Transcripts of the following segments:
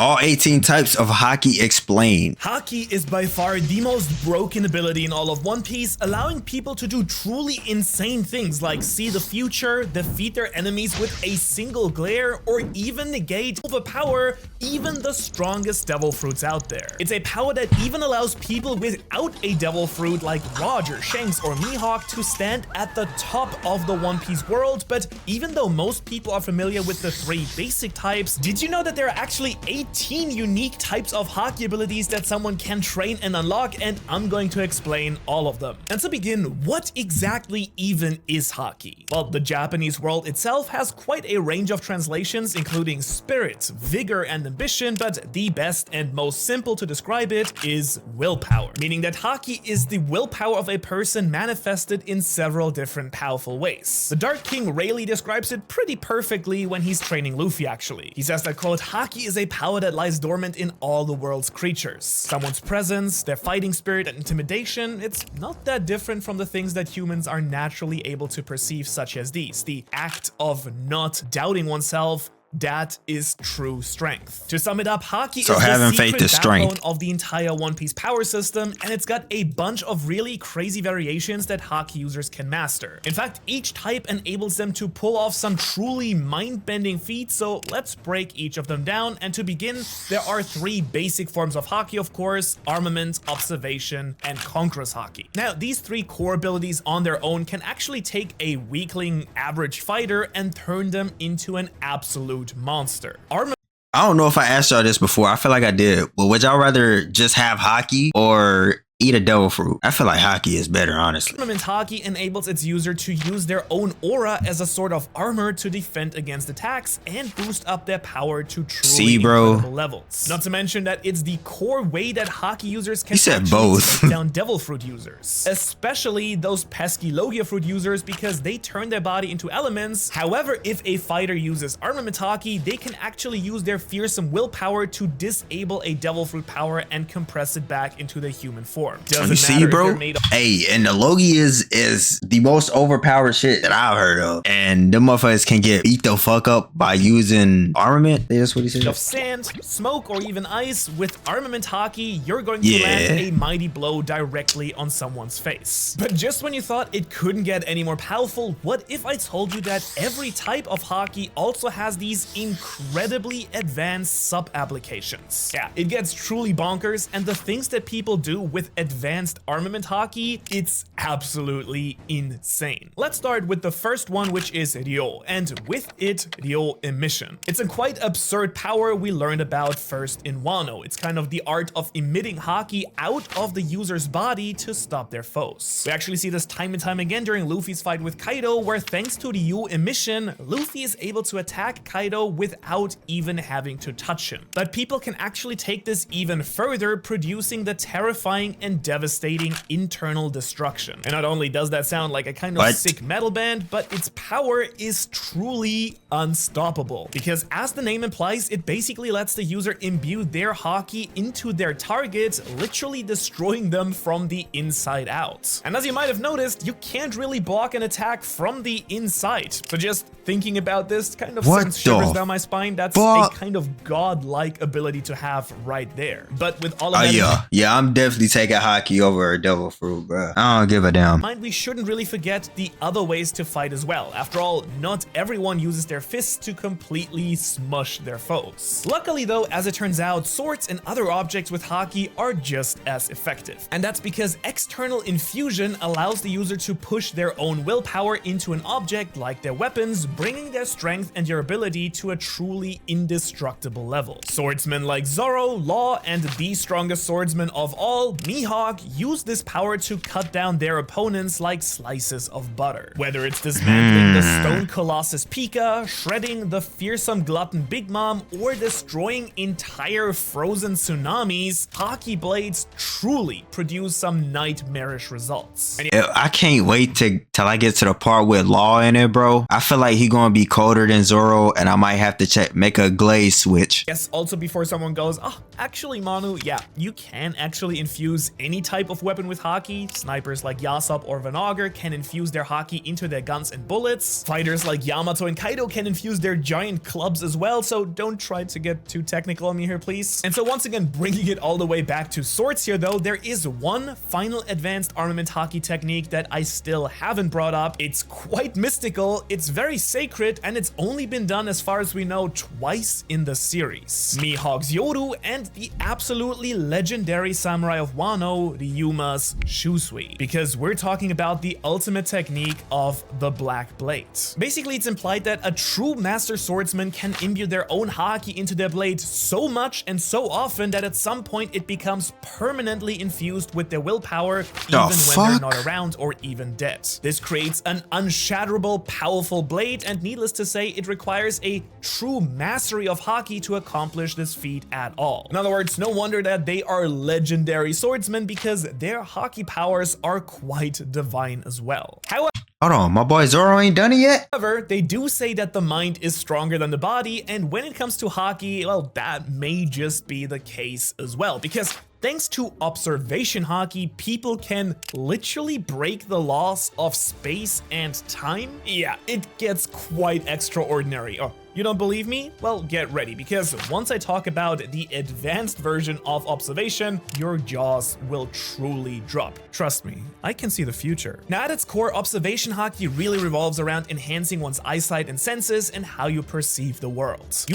All 18 types of Haki explained. Haki is by far the most broken ability in all of One Piece, allowing people to do truly insane things like see the future, defeat their enemies with a single glare, or even negate, overpower even the strongest devil fruits out there. It's a power that even allows people without a devil fruit like Roger, Shanks, or Mihawk to stand at the top of the One Piece world. But even though most people are familiar with the 3 basic types, did you know that there are actually 18 unique types of Haki abilities that someone can train and unlock? And I'm going to explain all of them. And to begin, what exactly even is Haki? Well, the Japanese world itself has quite a range of translations, including spirit, vigor, and ambition, but the best and most simple to describe it is willpower, meaning that Haki is the willpower of a person manifested in several different powerful ways. The Dark King Rayleigh describes it pretty perfectly when he's training Luffy, actually. He says that, quote, Haki is a power that lies dormant in all the world's creatures. Someone's presence, their fighting spirit, and intimidation, it's not that different from the things that humans are naturally able to perceive, such as these. The act of not doubting oneself, that is true strength. To sum it up, Haki is the secret backbone of the entire One Piece power system, and it's got a bunch of really crazy variations that Haki users can master. In fact, each type enables them to pull off some truly mind-bending feats, so let's break each of them down. And to begin, there are 3 basic forms of Haki, of course: Armament, Observation, and Conqueror's Haki. Now, these 3 core abilities on their own can actually take a weakling average fighter and turn them into an absolute monster. I don't know if I asked y'all this before. I feel like I did. But would y'all rather just have Haki or eat a devil fruit? I feel like Haki is better, honestly. Armament Haki enables its user to use their own aura as a sort of armor to defend against attacks and boost up their power to truly incredible levels. Not to mention that it's the core way that Haki users can take down devil fruit users, especially those pesky Logia fruit users, because they turn their body into elements. However, if a fighter uses Armament Haki, they can actually use their fearsome willpower to disable a devil fruit power and compress it back into the human form. You see, bro? Hey, and the Logi is the most overpowered shit that I've heard of. And them motherfuckers can get beat the fuck up by using armament. That's what he said. Of sand, smoke, or even ice. With Armament Haki, you're going to land a mighty blow directly on someone's face. But just when you thought it couldn't get any more powerful, what if I told you that every type of Haki also has these incredibly advanced sub-applications? Yeah, it gets truly bonkers, and the things that people do with advanced Armament Haki, it's absolutely insane. Let's start with the first one, which is Ryo, and with it, Ryo Emission. It's a quite absurd power we learned about first in Wano. It's kind of the art of emitting Haki out of the user's body to stop their foes. We actually see this time and time again during Luffy's fight with Kaido, where thanks to Ryo Emission, Luffy is able to attack Kaido without even having to touch him. But people can actually take this even further, producing the terrifying and devastating internal destruction. And not only does that sound like a kind of sick metal band, but its power is truly unstoppable. Because as the name implies, it basically lets the user imbue their Haki into their target, literally destroying them from the inside out. And as you might have noticed, you can't really block an attack from the inside. So just thinking about this kind of sends shivers down my spine. That's a kind of godlike ability to have right there. But with all of that, yeah, I'm definitely taking Haki over a devil fruit, bro. I don't give a damn. We shouldn't really forget the other ways to fight as well. After all, not everyone uses their fists to completely smush their foes. Luckily though, as it turns out, swords and other objects with Haki are just as effective. And that's because external infusion allows the user to push their own willpower into an object like their weapons, bringing their strength and durability to a truly indestructible level. Swordsmen like Zoro, Law, and the strongest swordsman of all, Mihawk, use this power to cut down their opponents like slices of butter. Whether it's dismantling the stone colossus Pika, shredding the fearsome glutton Big Mom, or destroying entire frozen tsunamis, Haki blades truly produce some nightmarish results. I can't wait till I get to the part with Law in it, bro. I feel like he gonna be colder than Zoro, and I might have to make a glaze switch. Yes, also before someone goes, oh, actually Manu, yeah, you can actually infuse any type of weapon with Haki. Snipers like Yasop or Vanagar can infuse their Haki into their guns and bullets. Fighters like Yamato and Kaido can infuse their giant clubs as well, so don't try to get too technical on me here, please. And so once again, bringing it all the way back to swords here though, there is one final advanced armament Haki technique that I still haven't brought up. It's quite mystical, it's very sacred, and it's only been done, as far as we know, twice in the series. Mihawk's Yoru and the absolutely legendary samurai of Wano, Ryuma's Shusui. Because we're talking about the ultimate technique of the Black Blade. Basically, it's implied that a true master swordsman can imbue their own Haki into their blade so much and so often that at some point it becomes permanently infused with their willpower, even when they're not around or even dead. This creates an unshatterable, powerful blade, and needless to say, it requires a true mastery of Haki to accomplish this feat at all. In other words, no wonder that they are legendary swordsmen, because their Haki powers are quite divine as well. However, hold on, my boy Zoro ain't done it yet? However, they do say that the mind is stronger than the body, and when it comes to Haki, well, that may just be the case as well, because thanks to observation Haki, people can literally break the laws of space and time. Yeah, it gets quite extraordinary. Oh, you don't believe me? Well, get ready, because once I talk about the advanced version of observation, your jaws will truly drop. Trust me, I can see the future. Now, at its core, observation Haki really revolves around enhancing one's eyesight and senses and how you perceive the world.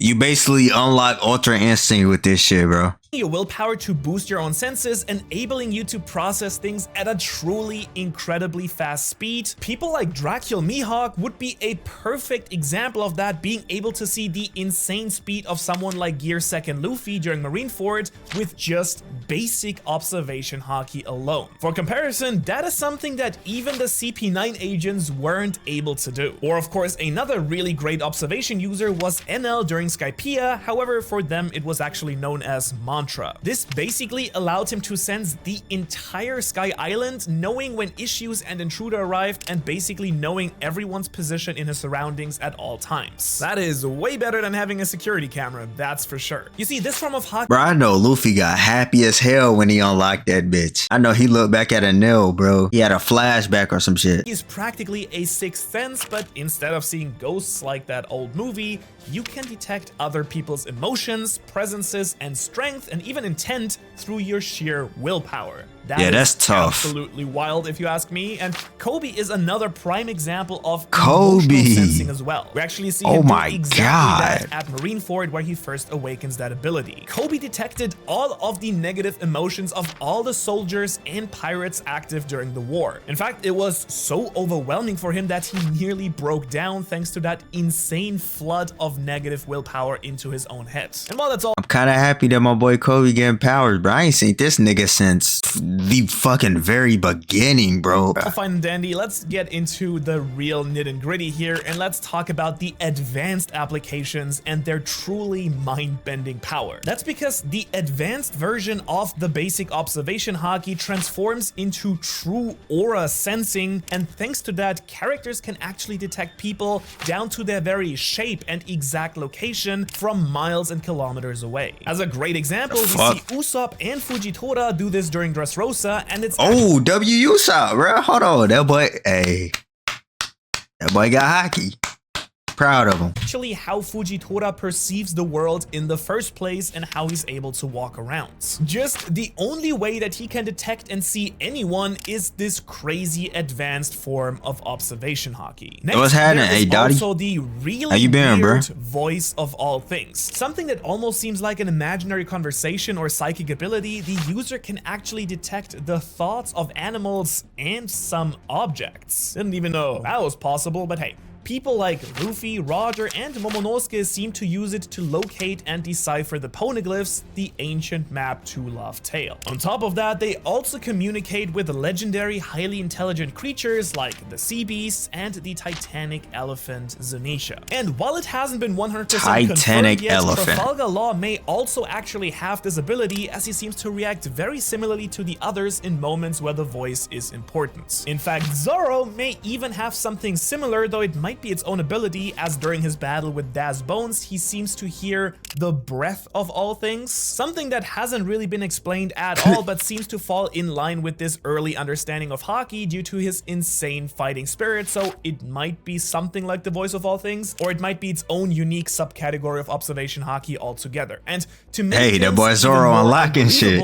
You basically unlock Ultra Instinct with this shit, bro. Your willpower to boost your own senses, enabling you to process things at a truly incredibly fast speed. People like Dracula Mihawk would be a perfect example of that, being able to see the insane speed of someone like Gear 2nd Luffy during Marineford with just basic observation Haki alone. For comparison, that is something that even the CP9 agents weren't able to do. Or of course, another really great observation user was NL during Skypiea. However, for them it was actually known as Mantra. This basically allowed him to sense the entire Sky Island, knowing when issues and intruder arrived, and basically knowing everyone's position in his surroundings at all times. That is way better than having a security camera, that's for sure. You see, this form of Haki— Bro, I know Luffy got happy as hell when he unlocked that bitch. I know he looked back at a nail, bro. He had a flashback or some shit. Is practically a sixth sense, but instead of seeing ghosts like that old movie, you can detect other people's emotions, presences, and strength, and even intent through your sheer willpower. Yeah, that's tough. Absolutely wild, if you ask me. And Kobe is another prime example of Kobe sensing as well. We actually see him do exactly that at Marineford, where he first awakens that ability. Kobe detected all of the negative emotions of all the soldiers and pirates active during the war. In fact, it was so overwhelming for him that he nearly broke down thanks to that insane flood of negative willpower into his own head. And while that's all, I'm kind of happy that my boy Kobe getting powers, bro. I ain't seen this nigga since the fucking very beginning, bro. Fine and dandy, let's get into the real nit and gritty here, and let's talk about the advanced applications and their truly mind-bending power. That's because the advanced version of the basic observation Haki transforms into true aura sensing, and thanks to that, characters can actually detect people down to their very shape and exact location from miles and kilometers away. As a great example, we see Usopp and Fujitora do this during Dressrosa, and it's— oh, W Usopp, bro. Hold on, that boy, hey, that boy got Haki. Proud of him. Actually how Fujitora perceives the world in the first place and how he's able to walk around. Just the only way that he can detect and see anyone is this crazy advanced form of observation Haki. Next, what's happening? Hey, Dottie? Also the really how you been, weird bro? Voice of all things. Something that almost seems like an imaginary conversation or psychic ability. The user can actually detect the thoughts of animals and some objects. Didn't even know that was possible, but hey. People like Luffy, Roger, and Momonosuke seem to use it to locate and decipher the poneglyphs, the ancient map to Laugh Tale. On top of that, they also communicate with legendary, highly intelligent creatures like the sea beast and the titanic elephant Zanisha. And while it hasn't been 100% confirmed yet, Trafalgar Law may also actually have this ability, as he seems to react very similarly to the others in moments where the voice is important. In fact, Zoro may even have something similar, though it might might be its own ability, as during his battle with Daz Bones, he seems to hear the breath of all things, something that hasn't really been explained at all, but seems to fall in line with this early understanding of Haki due to his insane fighting spirit. So it might be something like the voice of all things, or it might be its own unique subcategory of observation Haki altogether. And to make the boy Zoro unlocking shit.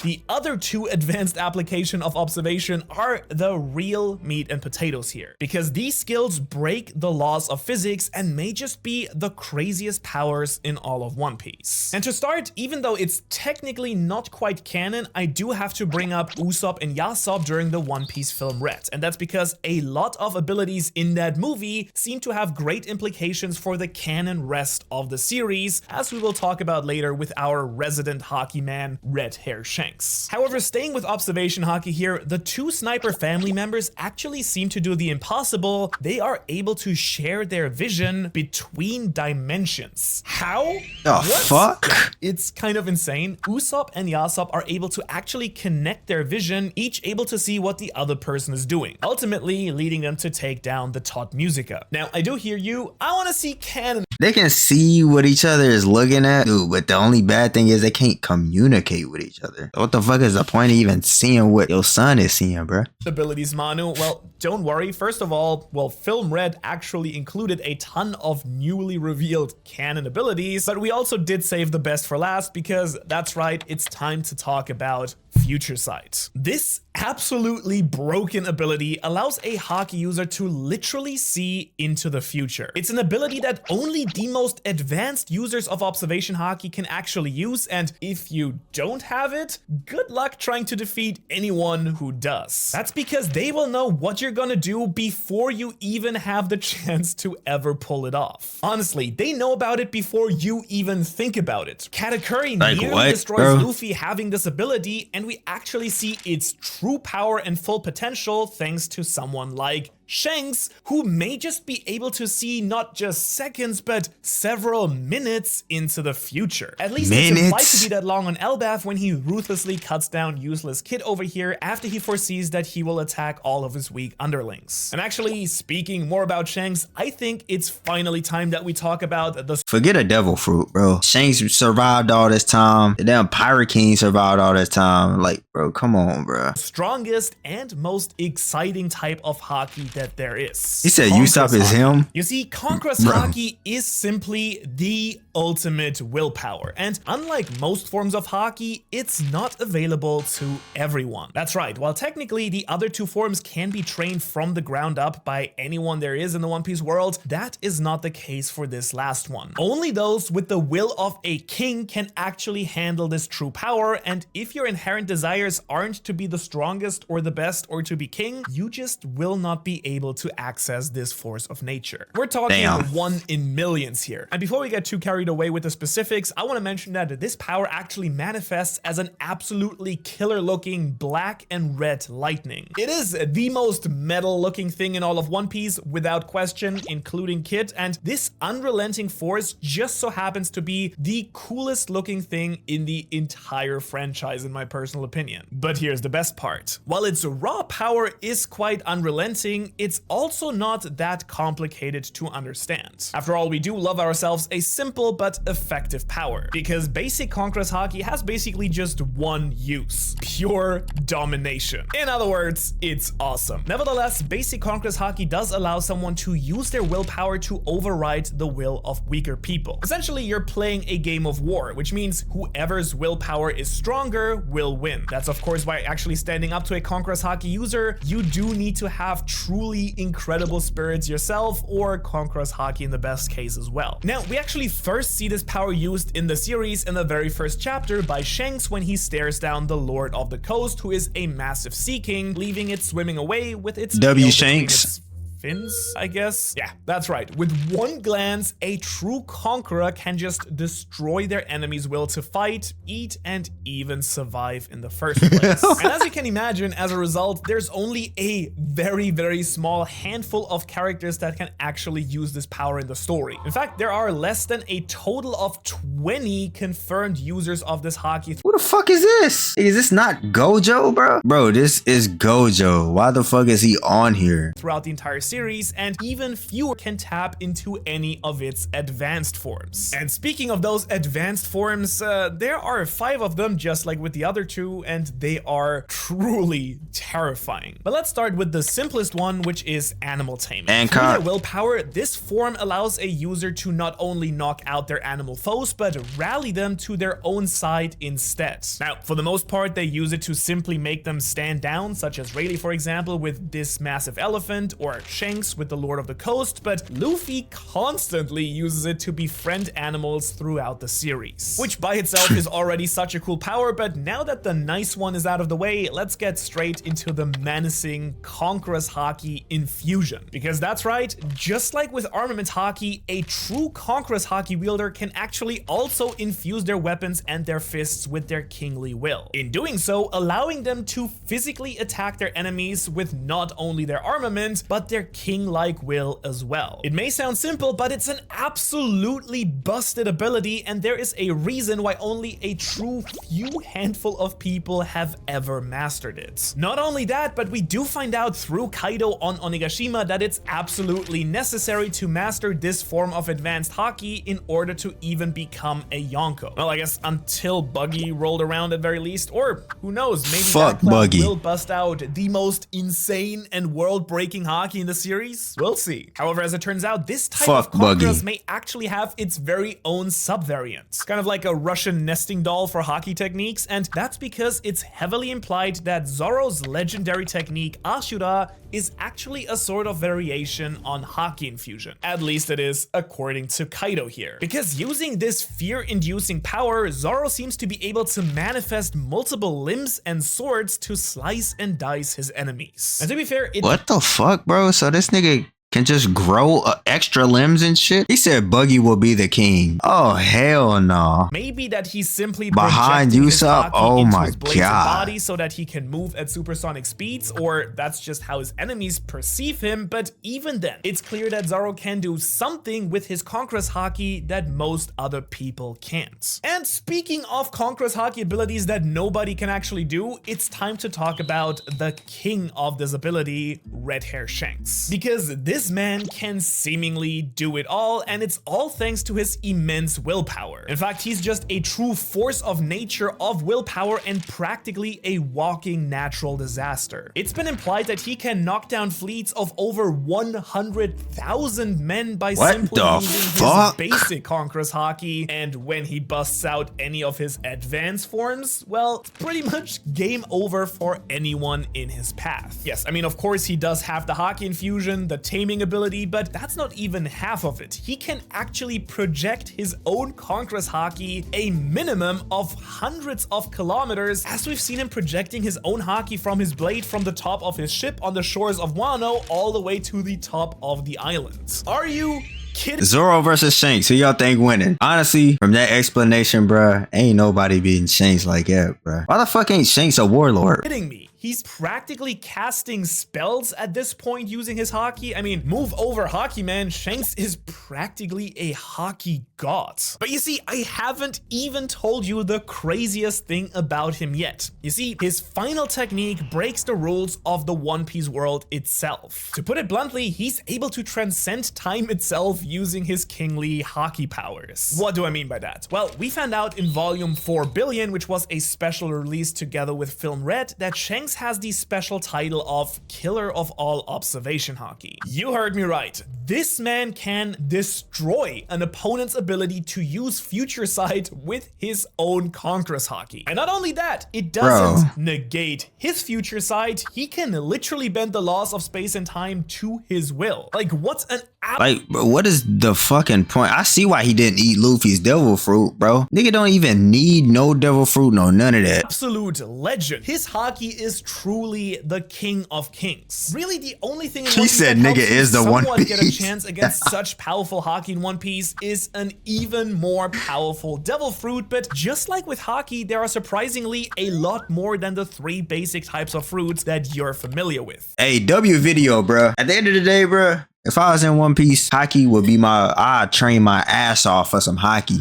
The other two advanced application of observation are the real meat and potatoes here, because these skills break the laws of physics and may just be the craziest powers in all of One Piece. And to start, even though it's technically not quite canon, I do have to bring up Usopp and Yasop during the One Piece film Red, and that's because a lot of abilities in that movie seem to have great implications for the canon rest of the series, as we will talk about later with our resident Haki man, Red Hair Shanks. However, staying with observation Haki here, the two sniper family members actually seem to do the impossible. They are able to share their vision between dimensions. How? The fuck? Yeah, it's kind of insane. Usopp and Yasop are able to actually connect their vision, each able to see what the other person is doing, ultimately leading them to take down the Tot Musica. Now, I do hear you. I want to see canon. They can see what each other is looking at, dude, but the only bad thing is they can't communicate with each other. What the fuck is the point of even seeing what your son is seeing, bro? Abilities, Manu. Well, don't worry. First of all, well, Film Red actually included a ton of newly revealed canon abilities, but we also did save the best for last because that's right, it's time to talk about Future Sight. This absolutely broken ability allows a Haki user to literally see into the future. It's an ability that only the most advanced users of observation Haki can actually use, and if you don't have it, good luck trying to defeat anyone who does. That's because they will know what you're gonna do before you even have the chance to ever pull it off. Honestly, they know about it before you even think about it. Katakuri nearly destroys Luffy having this ability, and we actually see its true power and full potential thanks to someone like Shanks, who may just be able to see not just seconds, but several minutes into the future. At least it's implied to be that long on Elbaf when he ruthlessly cuts down useless Kid over here after he foresees that he will attack all of his weak underlings. And actually, speaking more about Shanks, I think it's finally time that we talk about the— Forget a devil fruit, bro. Shanks survived all this time. The damn Pirate King survived all this time. Like, bro, come on, bro. Strongest and most exciting type of Haki that there is. He said Usopp is him? You see, Conqueror's Haki is simply the ultimate willpower, and unlike most forms of Haki, it's not available to everyone. That's right, while technically the other two forms can be trained from the ground up by anyone there is in the One Piece world, that is not the case for this last one. Only those with the will of a king can actually handle this true power, and if your inherent desires aren't to be the strongest or the best or to be king, you just will not be able to access this force of nature. We're talking 1 in millions here. And before we get too carried away with the specifics, I want to mention that this power actually manifests as an absolutely killer looking black and red lightning. It is the most metal looking thing in all of One Piece without question, including Kid, and this unrelenting force just so happens to be the coolest looking thing in the entire franchise in my personal opinion. But here's the best part. While its raw power is quite unrelenting, it's also not that complicated to understand. After all, we do love ourselves a simple but effective power, because basic Conqueror's Haki has basically just one use: pure domination. In other words, it's awesome. Nevertheless, basic Conqueror's Haki does allow someone to use their willpower to override the will of weaker people. Essentially, you're playing a game of war, which means whoever's willpower is stronger will win. That's of course why actually standing up to a Conqueror's Haki user, you do need to have truly incredible spirits yourself, or Conqueror's Haki in the best case as well. Now, we actually first see this power used in the series in the very first chapter by Shanks when he stares down the Lord of the Coast, who is a massive sea king, leaving it swimming away with its W Shanks. Fins, I guess? Yeah, that's right. With one glance, a true conqueror can just destroy their enemy's will to fight, eat, and even survive in the first place. And as you can imagine, as a result, there's only a very, very small handful of characters that can actually use this power in the story. In fact, there are less than a total of 20 confirmed users of this Haki. Who the fuck is this? Is this not Gojo, bro? Bro, this is Gojo. Why the fuck is he on here? Throughout the entire series, and even fewer can tap into any of its advanced forms. And speaking of those advanced forms, there are 5 of them, just like with the other 2, and they are truly terrifying. But let's start with the simplest one, which is animal taming. And through their willpower, this form allows a user to not only knock out their animal foes, but rally them to their own side instead. Now, for the most part, they use it to simply make them stand down, such as Rayleigh, for example, with this massive elephant, or Shanks with the Lord of the Coast, but Luffy constantly uses it to befriend animals throughout the series, which by itself is already such a cool power. But now that the nice one is out of the way, let's get straight into the menacing Conqueror's Haki infusion. Because that's right, just like with Armament Haki, a true Conqueror's Haki wielder can actually also infuse their weapons and their fists with their kingly will. In doing so, allowing them to physically attack their enemies with not only their armament, but their king-like will as well. It may sound simple, but it's an absolutely busted ability, and there is a reason why only a true few handful of people have ever mastered it. Not only that, but we do find out through Kaido on Onigashima that it's absolutely necessary to master this form of advanced Haki in order to even become a Yonko. Well, I guess until Buggy rolled around at very least, or who knows, maybe that cloud will bust out the most insane and world-breaking Haki in the series? We'll see. However, as it turns out, this type of Conquerors may actually have its very own subvariant. Kind of like a Russian nesting doll for Haki techniques, and that's because it's heavily implied that Zoro's legendary technique, Ashura, is actually a sort of variation on Haki infusion. At least it is, according to Kaido here. Because using this fear-inducing power, Zoro seems to be able to manifest multiple limbs and swords to slice and dice his enemies. And to be fair, what the fuck, bro? So this nigga can just grow extra limbs and shit? He said Buggy will be the king. Oh, hell no. Maybe that he's simply behind Usopp. Oh my god. Body so that he can move at supersonic speeds, or that's just how his enemies perceive him. But even then, it's clear that Zoro can do something with his Conqueror's Haki that most other people can't. And speaking of Conqueror's Haki abilities that nobody can actually do, it's time to talk about the king of this ability, Red Hair Shanks. Because this man can seemingly do it all, and it's all thanks to his immense willpower. In fact, he's just a true force of nature of willpower and practically a walking natural disaster. It's been implied that he can knock down fleets of over 100,000 men by simply using his basic Conqueror's Haki, and when he busts out any of his advanced forms, well, it's pretty much game over for anyone in his path. Yes, I mean, of course he does have the Haki infusion, the taming ability, but that's not even half of it. He can actually project his own Conqueror's Haki a minimum of hundreds of kilometers, as we've seen him projecting his own Haki from his blade from the top of his ship on the shores of Wano all the way to the top of the island. Are you kidding? Zoro versus Shanks, who y'all think winning? Honestly, from that explanation, bruh, ain't nobody beating Shanks like that, bruh. Why the fuck ain't Shanks a warlord? Kidding me? He's practically casting spells at this point using his Haki. I mean, move over Haki, man. Shanks is practically a Haki god. But you see, I haven't even told you the craziest thing about him yet. You see, his final technique breaks the rules of the One Piece world itself. To put it bluntly, he's able to transcend time itself using his kingly Haki powers. What do I mean by that? Well, we found out in volume 4 billion, which was a special release together with Film Red, that Shanks has the special title of Killer of All Observation Haki. You heard me right. This man can destroy an opponent's ability to use Future Sight with his own Conqueror's Haki. And not only that, it doesn't negate his Future Sight. He can literally bend the laws of space and time to his will. Like, what's an like, bro, what is the fucking point? I see why he didn't eat Luffy's devil fruit, bro. Nigga don't even need no devil fruit, no none of that. Absolute legend. His Haki is truly the king of kings. Really, the only thing in he said nigga is the One Piece. Get a chance against such powerful Haki in One Piece is an even more powerful devil fruit. But just like with Haki, there are surprisingly a lot more than the 3 basic types of fruits that you're familiar with. Hey, W video, bro. At the end of the day, bro, if I was in One Piece, Haki would be I'd train my ass off for some Haki.